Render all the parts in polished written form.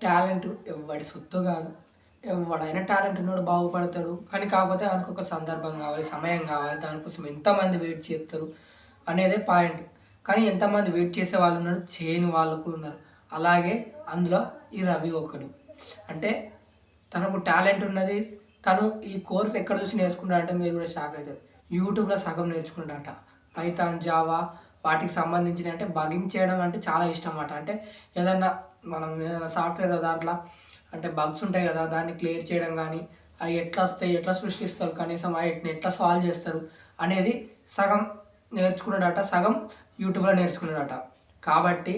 Talent ఎవ్వడి సొత్తు కాదు. ఎవడైనా టాలెంట్ ఉన్నోడు బాగుపడతాడు. కానీ కాకపోతే వానికి ఒక సందర్భం కావాలి, సమయం కావాలి. దానికోసం ఎంతమంది వెయిట్ చేస్తారు అనేదే పాయింట్. కానీ ఎంతమంది వెయిట్ చేసే వాళ్ళు ఉన్నారు, చేయని వాళ్ళు కూడా ఉన్నారు. అలాగే అందులో ఈ రవి ఒకడు. అంటే తనకు టాలెంట్ ఉన్నది. తను ఈ కోర్స్ ఎక్కడ చూసి నేర్చుకున్నాడంటే మీరు కూడా షాక్ అవుతారు. యూట్యూబ్లో సగం నేర్చుకున్నాడట. పైథాన్, జావా వాటికి సంబంధించిన అంటే బగింగ్ చేయడం అంటే చాలా ఇష్టం అన్నమాట. అంటే ఏదన్నా మనం ఏదైనా సాఫ్ట్వేర్ దాంట్లో అంటే బగ్స్ ఉంటాయి కదా, దాన్ని క్లియర్ చేయడం కానీ, అవి ఎట్లా వస్తాయి, ఎట్లా సృష్టిస్తారు, కనీసం వాటిని ఎట్లా సాల్వ్ చేస్తారు అనేది సగం నేర్చుకున్నాడట, సగం యూట్యూబ్లో నేర్చుకున్నాడట. కాబట్టి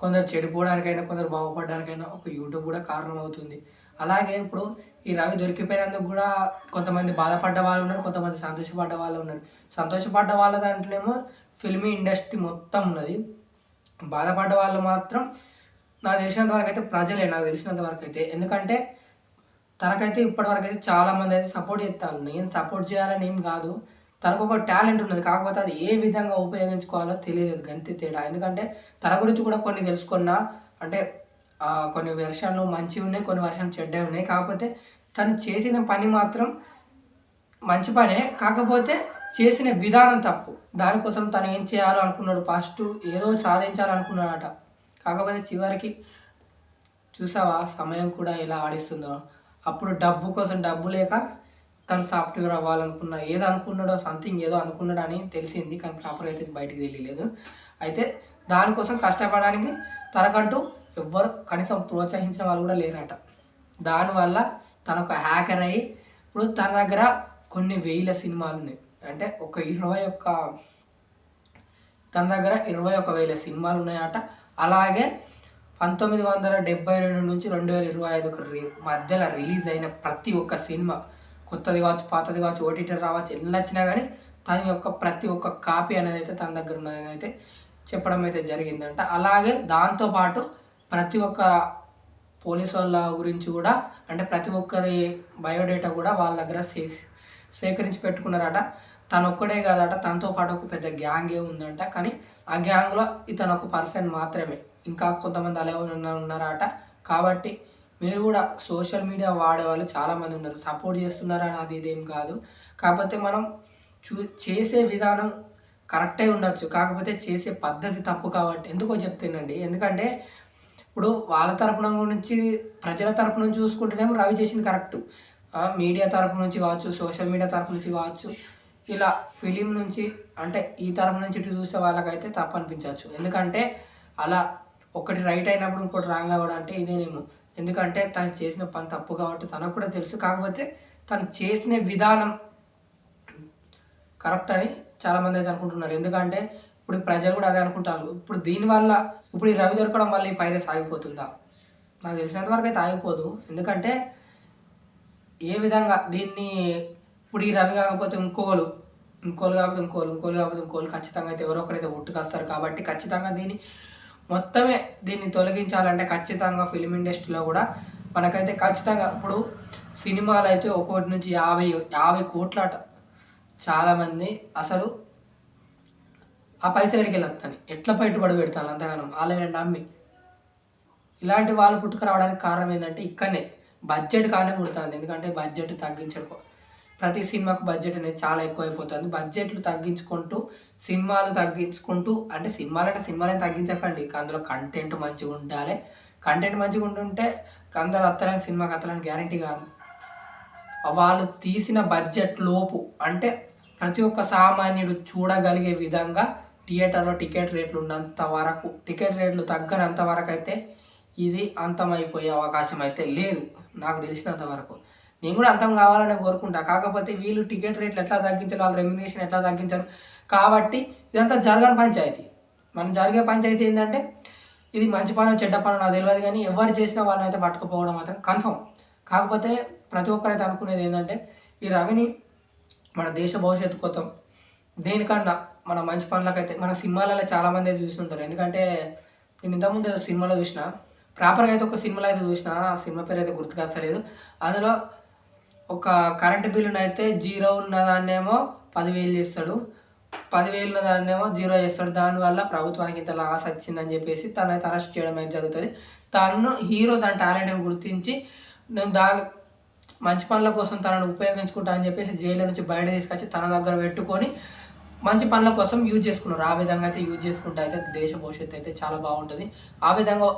కొందరు చెడిపోవడానికైనా, కొందరు బాగుపడడానికైనా ఒక యూట్యూబ్ కూడా కారణం అవుతుంది. అలాగే ఇప్పుడు ఈ రవి దొరికిపోయినందుకు కూడా కొంతమంది బాధపడ్డ వాళ్ళు ఉన్నారు, కొంతమంది సంతోషపడ్డ వాళ్ళు ఉన్నారు. సంతోషపడ్డ వాళ్ళ దాంట్లోనేమో ఫిల్మీ ఇండస్ట్రీ మొత్తం ఉన్నది. బాధపడ్డ వాళ్ళు మాత్రం నాకు తెలిసినంత వరకు అయితే ప్రజలే, నాకు తెలిసినంత వరకు అయితే. ఎందుకంటే తనకైతే ఇప్పటివరకు అయితే చాలామంది అయితే సపోర్ట్ చేస్తారు. నేను సపోర్ట్ చేయాలని ఏం కాదు, తనకు ఒక టాలెంట్ ఉన్నది. కాకపోతే అది ఏ విధంగా ఉపయోగించుకోవాలో తెలియలేదు, గంతే తేడా. ఎందుకంటే తన గురించి కూడా కొన్ని తెలుసుకున్నా. అంటే కొన్ని వెర్షన్లు మంచివి ఉన్నాయి, కొన్ని వెర్షన్లు చెడ్డవి ఉన్నాయి. కాకపోతే తను చేసిన పని మాత్రం మంచి పనే, కాకపోతే చేసిన విధానం తప్పు. దానికోసం తను ఏం చేయాలో అనుకున్నాడు, ఫస్ట్ ఏదో సాధించాలనుకున్నాడట. కాకపోతే చివరికి చూసావా సమయం కూడా ఎలా ఆడిస్తుందో. అప్పుడు డబ్బు కోసం, డబ్బు లేక తను సాఫ్ట్వేర్ అవ్వాలనుకున్న, ఏదో అనుకున్నాడో, సంథింగ్ ఏదో అనుకున్నాడు అని తెలిసింది. కానీ ప్రాపర్ అయితే బయటికి తెలియలేదు. అయితే దానికోసం కష్టపడడానికి తనకంటూ ఎవ్వరు కనీసం ప్రోత్సహించిన వాళ్ళు కూడా లేరట. దానివల్ల తను ఒక హ్యాకర్ అయ్యి ఇప్పుడు తన దగ్గర కొన్ని వేల సినిమాలు ఉన్నాయి. అంటే తన దగ్గర 21,000 సినిమాలు ఉన్నాయట. అలాగే 1972 నుంచి 2025 మధ్యలో రిలీజ్ అయిన ప్రతి ఒక్క సినిమా, కొత్తది కావచ్చు, పాతది కావచ్చు, ఓటీటీ రావచ్చు, ఎన్ని వచ్చినా కానీ తన యొక్క ప్రతి ఒక్క కాపీ అనేది అయితే తన దగ్గర ఉన్నదని అయితే చెప్పడం అయితే జరిగిందంట. అలాగే దాంతోపాటు ప్రతి ఒక్క పోలీసు వాళ్ళ గురించి కూడా, అంటే ప్రతి ఒక్కరి బయోడేటా కూడా వాళ్ళ దగ్గర సేకరించి పెట్టుకున్నారట. తను ఒక్కడే కాదట, తనతో పాటు ఒక పెద్ద గ్యాంగే ఉందంట. కానీ ఆ గ్యాంగ్లో ఇతను ఒక పర్సన్ మాత్రమే, ఇంకా కొంతమంది అలా ఉన్నారట. కాబట్టి మీరు కూడా సోషల్ మీడియా వాడేవాళ్ళు చాలామంది ఉన్నారు, సపోర్ట్ చేస్తున్నారని అది ఇదేం కాదు. కాకపోతే మనం చేసే విధానం కరెక్టే ఉండొచ్చు, కాకపోతే చేసే పద్ధతి తప్పు. కాబట్టి ఎందుకో చెప్తానండి. ఎందుకంటే ఇప్పుడు వాళ్ళ తరపున నుంచి, ప్రజల తరపు నుంచి చూసుకుంటేనేమో రవి చేసింది కరెక్టు. మీడియా తరపు నుంచి కావచ్చు, సోషల్ మీడియా తరపు నుంచి కావచ్చు, ఇలా ఫిలిం నుంచి అంటే ఈ తరపు నుంచి ఇటు చూసే వాళ్ళకైతే తప్పు అనిపించవచ్చు. ఎందుకంటే అలా ఒకటి రైట్ అయినప్పుడు ఇంకోటి రాంగ్ అవ్వడం అంటే ఇదేనేమో. ఎందుకంటే తను చేసిన పని తప్పు కాబట్టి తనకు కూడా తెలుసు. కాకపోతే తను చేసిన విధానం కరెక్ట్ అని చాలామంది అయితే అనుకుంటున్నారు. ఎందుకంటే ఇప్పుడు ప్రజలు కూడా అదే అనుకుంటారు. ఇప్పుడు దీనివల్ల ఇప్పుడు ఈ రవి దొరకడం వల్ల ఈ పైరస్ ఆగిపోతుందా? నాకు తెలిసినంత వరకు అయితే ఆగిపోదు. ఎందుకంటే ఏ విధంగా దీన్ని ఇప్పుడు ఈ రవి కాకపోతే ఇంకోలు కాకపోతే ఇంకోలు ఖచ్చితంగా అయితే ఎవరో ఒకరైతే ఒట్టుకొస్తారు. కాబట్టి ఖచ్చితంగా దీన్ని తొలగించాలంటే ఖచ్చితంగా ఫిలిం ఇండస్ట్రీలో కూడా మనకైతే ఖచ్చితంగా ఇప్పుడు సినిమాలు అయితే ఒక్కోటి నుంచి 50 కోట్లట. చాలామంది అసలు ఆ పైసలు ఎక్కడికి వెళ్ళొస్తాను, ఎట్లా పెట్టుబడి పెడతాను అంతగానం వాళ్ళని నమ్మి. ఇలాంటి వాళ్ళు పుట్టుకురావడానికి కారణం ఏంటంటే ఇక్కడనే బడ్జెట్ కానీ పుడుతుంది. ఎందుకంటే బడ్జెట్ తగ్గించడం, ప్రతి సినిమాకు బడ్జెట్ అనేది చాలా ఎక్కువ అయిపోతుంది. బడ్జెట్లు సినిమాలు తగ్గించుకుంటూ అంటే సినిమాలని తగ్గించకండి, అందులో కంటెంట్ మంచిగా ఉండాలి. కంటెంట్ మంచిగా ఉంటుంటే అందరూ వస్తారని సినిమాకి వస్తారని గ్యారంటీ కాదు. వాళ్ళు తీసిన బడ్జెట్ లోపు అంటే ప్రతి ఒక్క సామాన్యుడు చూడగలిగే విధంగా థియేటర్లో టికెట్ రేట్లు ఉన్నంత వరకు, టికెట్ రేట్లు తగ్గనంత వరకు అయితే ఇది అంతమైపోయే అవకాశం అయితే లేదు నాకు తెలిసినంత వరకు. నేను కూడా అంతం కావాలని కోరుకుంటా. కాకపోతే వీళ్ళు టికెట్ రేట్లు ఎట్లా తగ్గించారు, వాళ్ళ రెమ్యునరేషన్ ఎట్లా తగ్గించారు. కాబట్టి ఇదంతా జరగని పంచాయతీ. మనం జరిగే పంచాయతీ ఏంటంటే ఇది మంచి పని చెడ్డ పని నాకు తెలియదు, కానీ ఎవరు చేసినా వాళ్ళని అయితే పట్టుకుపోవడం మాత్రం కన్ఫర్మ్. కాకపోతే ప్రతి ఒక్కరైతే అనుకునేది ఏంటంటే ఈ రవిని మన దేశ భవిష్యత్తు కోసం దేనికన్నా మన మంచి పనులకైతే మన సినిమాలలో చాలామంది అయితే చూస్తుంటారు. ఎందుకంటే నేను ఇంతకుముందు ఏదో సినిమాలో చూసిన, ప్రాపర్గా అయితే ఒక సినిమాలో అయితే చూసిన, ఆ సినిమా పేరు అయితే గుర్తుకొస్తలేదు. అందులో ఒక కరెంటు బిల్లును అయితే 0 ఉన్నదాన్నేమో 10,000 చేస్తాడు, 10,000 ఉన్నదాన్నేమో 0 చేస్తాడు. దానివల్ల ప్రభుత్వానికి ఇంత లాస్ వచ్చిందని చెప్పేసి తనైతే అరెస్ట్ చేయడం అయితే జరుగుతుంది. తను హీరో దాని టాలెంట్ని గుర్తించి నేను దాని మంచి పనుల కోసం తనను ఉపయోగించుకుంటా అని చెప్పేసి జైలు నుంచి బయట తీసుకొచ్చి తన దగ్గర పెట్టుకొని మంచి పనుల కోసం యూజ్ చేసుకున్నారు. ఆ విధంగా అయితే యూజ్ చేసుకుంటే అయితే దేశ భవిష్యత్తు అయితే చాలా బాగుంటుంది. ఆ విధంగా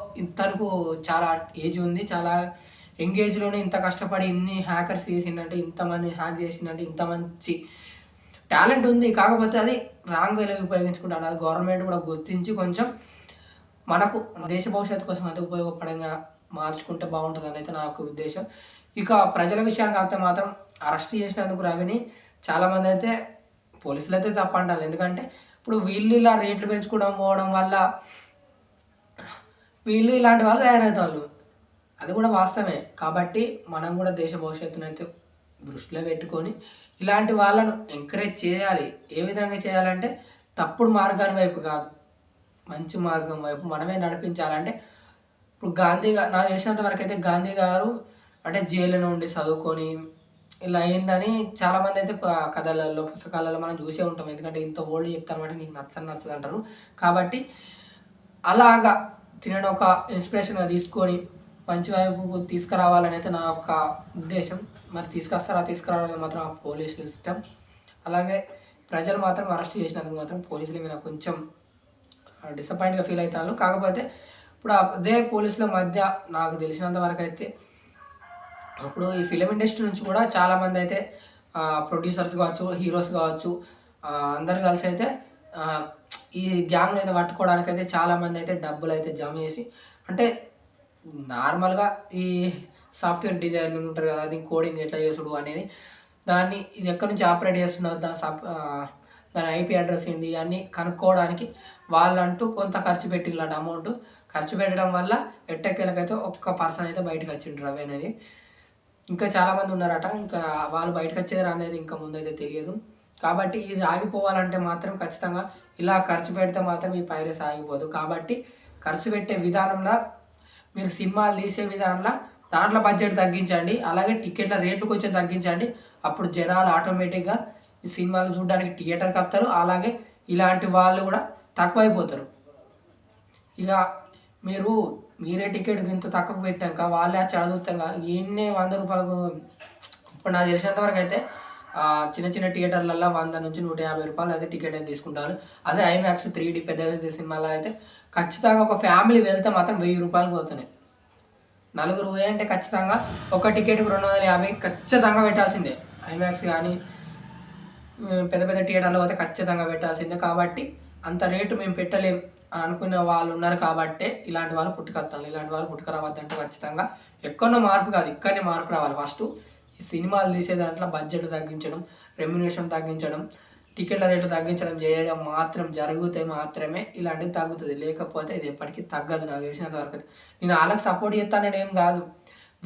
తనకు చాలా ఏజ్ ఉంది, చాలా ఎంగేజ్లోనే ఇంత కష్టపడి ఇన్ని హ్యాకర్స్ చేసిందంటే, ఇంతమంది హ్యాక్ చేసిందంటే, ఇంత మంచి టాలెంట్ ఉంది. కాకపోతే అది రాంగ్ వేలో ఉపయోగించుకుంటాను. అది గవర్నమెంట్ కూడా గుర్తించి కొంచెం మనకు దేశ భవిష్యత్తు కోసం అయితే ఉపయోగపడంగా మార్చుకుంటే బాగుంటుందని అయితే నాకు ఉద్దేశం. ఇక ప్రజల విషయానికి వస్తే మాత్రం అరెస్ట్ చేసినందుకు రవిని చాలామంది అయితే పోలీసులు అయితే తప్పంటారు. ఎందుకంటే ఇప్పుడు వీళ్ళు ఇలా రేట్లు పెంచుకోవడం పోవడం వల్ల వీళ్ళు ఇలాంటి వాళ్ళు తయారవుతారు. అది కూడా వాస్తవమే. కాబట్టి మనం కూడా దేశ భవిష్యత్తును అయితే దృష్టిలో పెట్టుకొని ఇలాంటి వాళ్ళను ఎంకరేజ్ చేయాలి. ఏ విధంగా చేయాలంటే తప్పుడు మార్గాన్ని వైపు కాదు, మంచి మార్గం వైపు మనమే నడిపించాలంటే ఇప్పుడు నాకు తెలిసినంత వరకు అయితే గాంధీ గారు అంటే జైలు నుండి చదువుకొని ఇలా అయిందని చాలామంది అయితే కథలలో పుస్తకాలలో మనం చూసే ఉంటాం. ఎందుకంటే ఇంత ఓల్డ్ చెప్తానమాట నీకు నచ్చదు అంటారు. కాబట్టి అలాగా తినడం ఒక ఇన్స్పిరేషన్గా తీసుకొని మంచి వైపు తీసుకురావాలని అయితే నా యొక్క ఉద్దేశం. మరి తీసుకురావాలని మాత్రం ఆ పోలీసులు ఇష్టం. అలాగే ప్రజలు మాత్రం అరెస్ట్ చేసినందుకు మాత్రం పోలీసుల మీద కొంచెం డిసప్పాయింట్గా ఫీల్ అవుతాను. కాకపోతే ఇప్పుడు అదే పోలీసుల మధ్య నాకు తెలిసినంత వరకు అయితే అప్పుడు ఈ ఫిలిం ఇండస్ట్రీ నుంచి కూడా చాలామంది అయితే ప్రొడ్యూసర్స్ కావచ్చు, హీరోస్ కావచ్చు, అందరు కలిసి అయితే ఈ గ్యాంగ్ని అయితే పట్టుకోవడానికి అయితే చాలామంది అయితే డబ్బులు అయితే జమ చేసి, అంటే నార్మల్గా ఈ సాఫ్ట్వేర్ డిజైనింగ్ ఉంటారు కదా, అది కోడింగ్ ఎట్లా చేసుడు అనేది దాన్ని ఇది ఎక్కడి నుంచి ఆపరేట్ చేస్తున్నారు, దాని ఐపీ అడ్రస్ ఏంటి అన్నీ కనుక్కోవడానికి వాళ్ళంటూ కొంత ఖర్చు పెట్టిన అమౌంట్ ఖర్చు పెట్టడం వల్ల ఎట్టకేలకైతే ఒక్క పర్సన్ అయితే బయటకు వచ్చిండ్రు రవి అనేది. ఇంకా చాలామంది ఉన్నారట. ఇంకా వాళ్ళు బయటకు వచ్చేది అనేది ఇంకా ముందైతే తెలియదు. కాబట్టి ఇది ఆగిపోవాలంటే మాత్రం ఖచ్చితంగా ఇలా ఖర్చు పెడితే మాత్రం ఈ పైరసీ ఆగిపోదు. కాబట్టి ఖర్చు పెట్టే విధానంలో మీరు సినిమాలు తీసే విధానంలో దాంట్లో బడ్జెట్ తగ్గించండి. అలాగే టికెట్ల రేట్లు కొంచెం తగ్గించండి. అప్పుడు జనాలు ఆటోమేటిక్గా ఈ సినిమాలు చూడడానికి థియేటర్కి వస్తారు. అలాగే ఇలాంటి వాళ్ళు కూడా తక్కువైపోతారు. ఇక మీరే టికెట్ ఇంత తక్కువ పెట్టాక వాళ్ళే చదువుతాక ఎన్ని 100 రూపాయలకు. ఇప్పుడు నాకు తెలిసినంత వరకు అయితే చిన్న చిన్న థియేటర్లలో 100 నుంచి 150 రూపాయలు అయితే టికెట్ అయితే తీసుకుంటారు. అదే ఐమాక్స్ 3D పెద్ద సినిమాలో అయితే ఖచ్చితంగా ఒక ఫ్యామిలీ వెళ్తే మాత్రం 1000 రూపాయలు పోతున్నాయి. నలుగురు పోయంటే ఖచ్చితంగా ఒక టికెట్కి 250 ఖచ్చితంగా పెట్టాల్సిందే. ఐమాక్స్ కానీ పెద్ద థియేటర్లో పోతే ఖచ్చితంగా పెట్టాల్సిందే. కాబట్టి అంత రేటు మేము పెట్టలేము అని అనుకునే వాళ్ళు ఉన్నారు. కాబట్టే ఇలాంటి వాళ్ళు పుట్టుకొస్తాను. ఇలాంటి వాళ్ళు పుట్టుకురావద్దంటే ఖచ్చితంగా ఎక్కడో మార్పు కాదు, ఇక్కడనే మార్పు రావాలి. ఫస్ట్ ఈ సినిమాలు తీసే దాంట్లో బడ్జెట్ తగ్గించడం, రెమ్యునేషన్ తగ్గించడం, టికెట్ల రేట్లు తగ్గించడం చేయడం మాత్రం జరిగితే మాత్రమే ఇలాంటివి తగ్గుతుంది. లేకపోతే ఇది ఎప్పటికీ తగ్గదు. నాకు తెలిసినంత వరకు నేను వాళ్ళకి సపోర్ట్ చేస్తానని ఏం కాదు,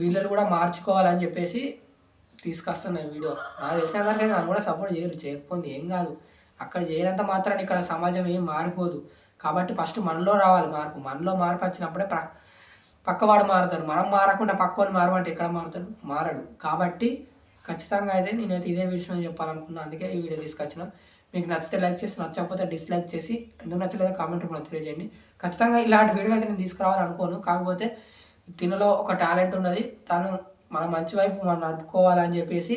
వీళ్ళు కూడా మార్చుకోవాలని చెప్పేసి తీసుకొస్తున్నాను వీడియో. నాకు తెలిసినంత వరకు నన్ను కూడా సపోర్ట్ చేయకపోతే ఏం కాదు. అక్కడ చేయనంత మాత్రాన్ని ఇక్కడ సమాజం ఏం మారిపోదు. కాబట్టి ఫస్ట్ మనలో రావాలి మార్పు. మనలో మార్పు వచ్చినప్పుడే పక్కవాడు మారుతాడు. మనం మారకుండా పక్కవాడు మారమంటే ఎక్కడ మారడు. కాబట్టి ఖచ్చితంగా అయితే నేనైతే ఇదే విషయం చెప్పాలనుకున్నాను. అందుకే ఈ వీడియో తీసుకొచ్చిన. మీకు నచ్చితే లైక్ చేసి, నచ్చకపోతే డిస్లైక్ చేసి, ఎందుకు నచ్చలేదో కామెంట్ రూపంలో తెలియజేయండి. ఖచ్చితంగా ఇలాంటి వీడియోలు అయితే నేను తీసుకురావాలనుకోను. కాకపోతే తినలో ఒక టాలెంట్ ఉన్నది, తను మన మంచి వైపు మనం నడుపుకోవాలని చెప్పేసి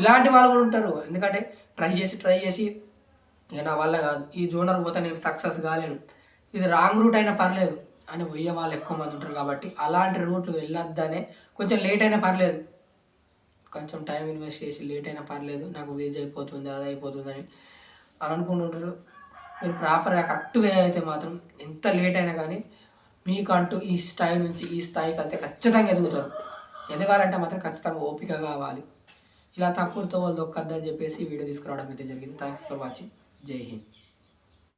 ఇలాంటి వాళ్ళు కూడా ఉంటారు. ఎందుకంటే ట్రై చేసి ఇక నా వల్ల కాదు, ఈ జోనర్ పోతే నేను సక్సెస్ కాలేను, ఇది రాంగ్ రూట్ అయినా పర్లేదు అని పోయే వాళ్ళు ఎక్కువ మంది ఉంటారు. కాబట్టి అలాంటి రూట్లు వెళ్ళొద్దనే కొంచెం లేట్ అయినా పర్లేదు, కొంచెం టైం ఇన్వెస్ట్ చేసి లేట్ అయినా పర్లేదు, నాకు వేజ్ అయిపోతుంది అది అయిపోతుంది అని అనుకుంటుంటారు. మీరు ప్రాపర్గా కరెక్ట్ వే అయితే మాత్రం ఎంత లేట్ అయినా కానీ మీకంటూ ఈ స్థాయి నుంచి ఈ స్థాయికి వెళ్తే ఖచ్చితంగా ఎదుగుతారు. ఎదగాలంటే మాత్రం ఖచ్చితంగా ఓపిక కావాలి. ఇలా తక్కువతో వాళ్ళు దొక్కద్దని చెప్పేసి వీడియో తీసుకురావడం అయితే జరిగింది. Thank you for watching. జై హింద్.